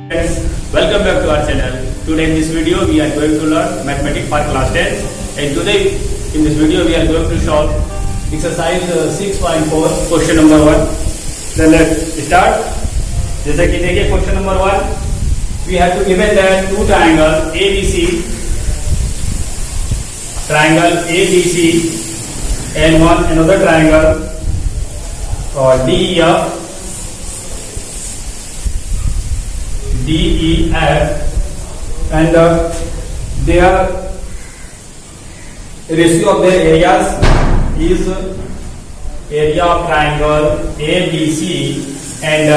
Welcome back to our channel. Today in this video we are going to learn mathematics for class 10, and today in this video we are going to solve exercise 6.4 question number 1. Then let's start. जैसे कि देखिए question number 1, we have to given that two triangle ABC and one another triangle or DEF and their ratio of their areas is area of triangle ABC and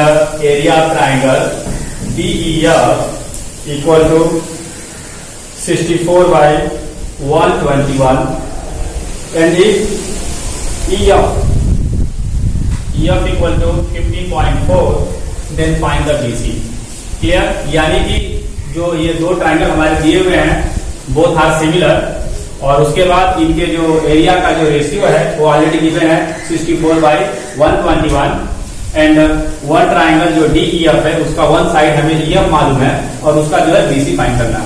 area of triangle DEF equal to 64 by 121, and if EF equal to 15.4, then find the BC. Clear, यानी कि जो ये दो triangle हमारे दिए हुए हैं both are similar, और उसके बाद इनके जो एरिया का जो रेशियो है वो ऑलरेडी गिवन है 64 by 121, एंड वन ट्राइंगल जो DEF है उसका वन साइड हमें EF मालूम है और उसका जो है BC फाइंड करना है.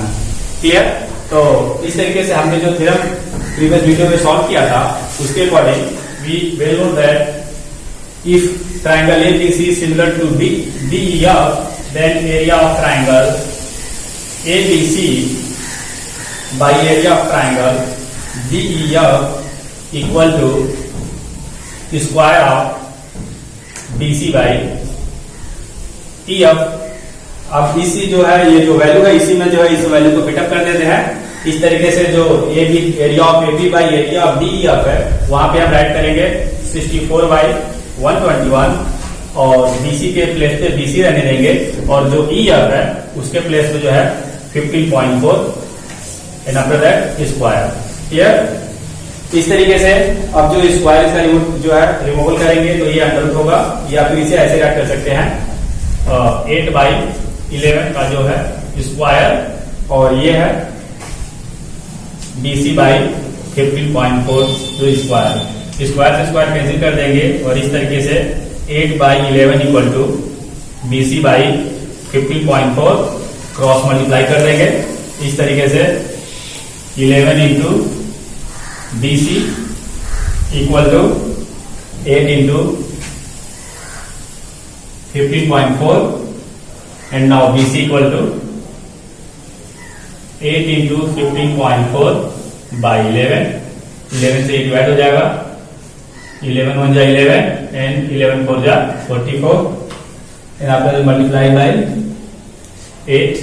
क्लियर, तो इस तरीके से हमने जो थ्योरम प्रीवियस वीडियो में सॉल्व किया था उसके according we will know that if triangle ABC is similar to DEF, then area of triangle ABC by area of triangle DEF equal to square of BC by EF. अब इसी जो है ये जो वैल्यू है इसी में जो है इस वैल्यू को फिटअप कर देते हैं. इस तरीके से जो area of AB by area of DEF है वहां पे हम राइट करेंगे 64 by 121 और BC के प्लेस पे BC रहने देंगे, और जो EF है उसके प्लेस पे जो है 15.4 and after that square. Clear, इस तरीके से अब जो स्क्वायर इसका जो है रिमूवल करेंगे तो ये अंडर होगा, या फिर इसे ऐसे राइट कर सकते हैं 8 by 11 का जो है स्क्वायर, और ये है BC by 15.4 जो स्क्वायर से स्क्वायर कैंसिल कर देंगे, और इस तरीके से 8 by 11 equal to BC by 15.4 cross multiply कर देंगे. इस तरीके से 11 into BC equal to 8 into 15.4, and now BC equal to 8 into 15.4 by 11 से डिवाइड हो जाएगा. 11 1 जा 11 and 11 4 जा 44, and after multiply by 8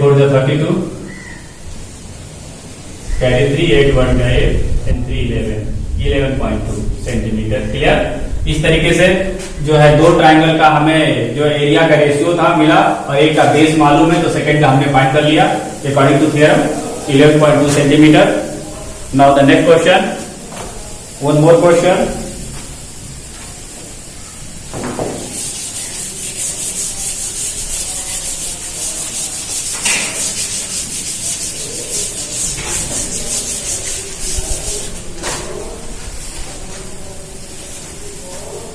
4 जा 32, carry 3 8 1 जा 8 and 3 11.2 सेंटीमीटर. क्लियर, इस तरीके से जो है दो ट्राइंगल का हमें जो एरिया का रेशियो था मिला और एक का बेस मालूम है, तो सेकंड का हमने फाइंड कर लिया according to theorem 11.2 centimetre. Now the next question, one more question.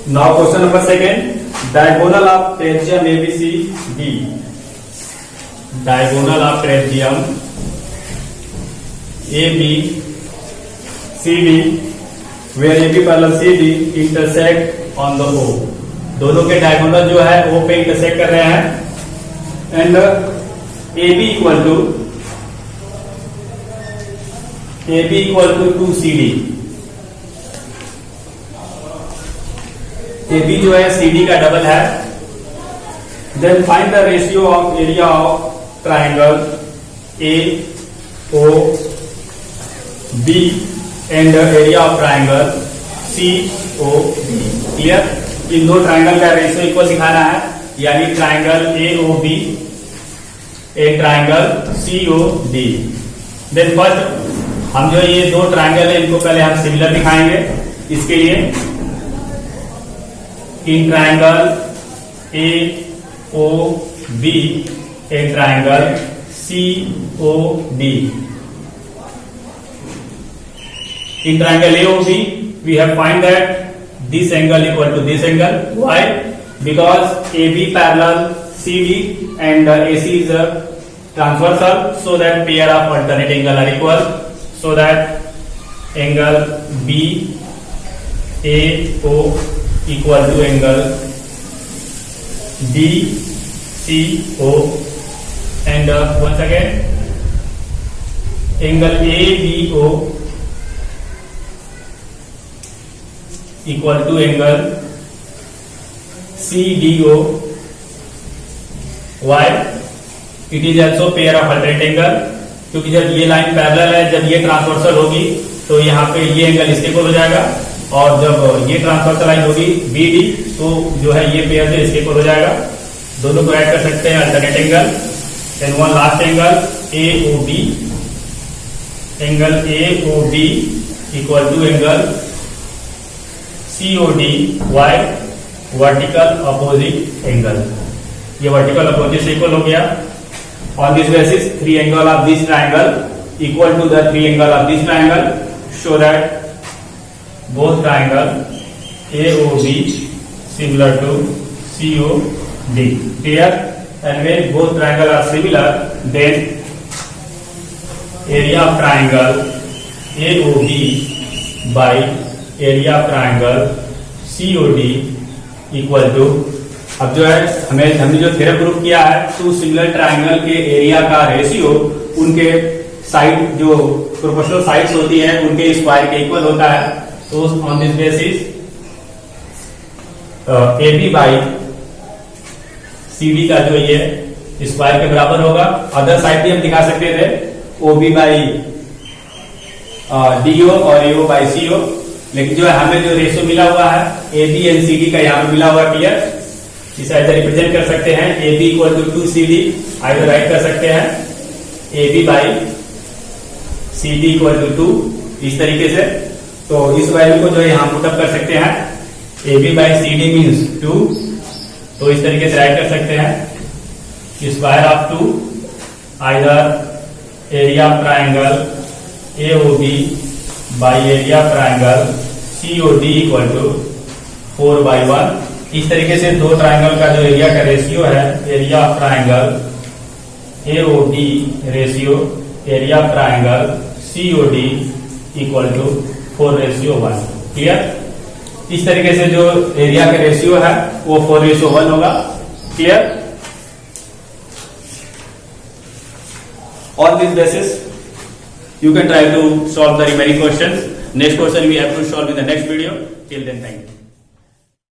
Now question number 2, diagonal of trapezium ABCD. Diagonal of trapezium ABCD where AB parallel CD intersect on the O. दोनों के diagonal जो है O पे intersect कर रहे हैं, and AB equal to 2CD. AB जो है CD का डबल है. Then find the ratio of area of triangle AOB and area of triangle COD. Clear, इन दो ट्राइंगल का रेशियो इक्वल दिखाना है, यानी ट्राइंगल AOB एक ट्राइंगल COD. देन फर्स्ट हम जो ये दो ट्राइंगल है इनको पहले हम सिमिलर दिखाएंगे. इसके लिए इन ट्राइंगल AOB एक triangle COD. In triangle AOB, we have find that this angle equal to this angle. Why? because AB parallel CD and AC is transversal, so that pair of alternate angle are equal, so that angle BAO equal to angle BCO, and once again angle ABO equal to angle CDO. Why? It is also pair of alternate angle, क्योंकि जब ये line parallel है, जब ये transversal होगी तो यहाँ पे ये एंगल इसके इक्वल हो जाएगा, और जब ये ट्रांसवर्सल लाइन होगी BD तो जो है ये पेयर से इसके इक्वल हो जाएगा। दोनों को ऐड कर सकते हैं alternate angle. Then one last angle AOB, angle AOB equal to angle COD। Why? Vertical opposite angle, ये वर्टिकल अपोजिट से इक्वल हो गया। On this basis three angle of this triangle equal to the three angle of this triangle, show that both triangle AOB similar to COD. Clear? And when both triangle are similar, then area of triangle AOB by area of triangle COD equal to, अब जो है हमने जो theorem prove किया है, to similar triangle के area का ratio उनके साइड जो प्रोपोर्शनल साइड्स होती है उनके स्क्वायर के इक्वल होता है। तो on this basis AB by CD का जो ये स्क्वायर के बराबर होगा। अदर साइड भी हम दिखा सकते थे, OB बाई DO और AO बाई CO, लेकिन जो है हमें जो रेशियो मिला हुआ है AB एंड CD का यहाँ पे मिला हुआ क्लियर, इसे ऐसे रिप्रेजेंट कर सकते हैं AB equal to 2CD, either write कर सकते हैं AB by CD equal to 2 इस तरीके से। तो इस वैल्यू को जो है यहाँ पुटअप कर सकते हैं, AB बाई CD मीन्स 2, तो इस तरीके से राइट कर सकते हैं square of 2 either area of triangle AOB by area of triangle COD equal to 4/1। इस तरीके से दो ट्राइंगल का जो एरिया का रेशियो है, area of triangle AOB ratio area of triangle COD equal to 4:1। Clear? इस तरीके से जो एरिया का रेशियो है वो 4:1 होगा। Clear? On this basis, you can try to solve the remaining questions. Next question we have to solve in the next video. Till then, thank you.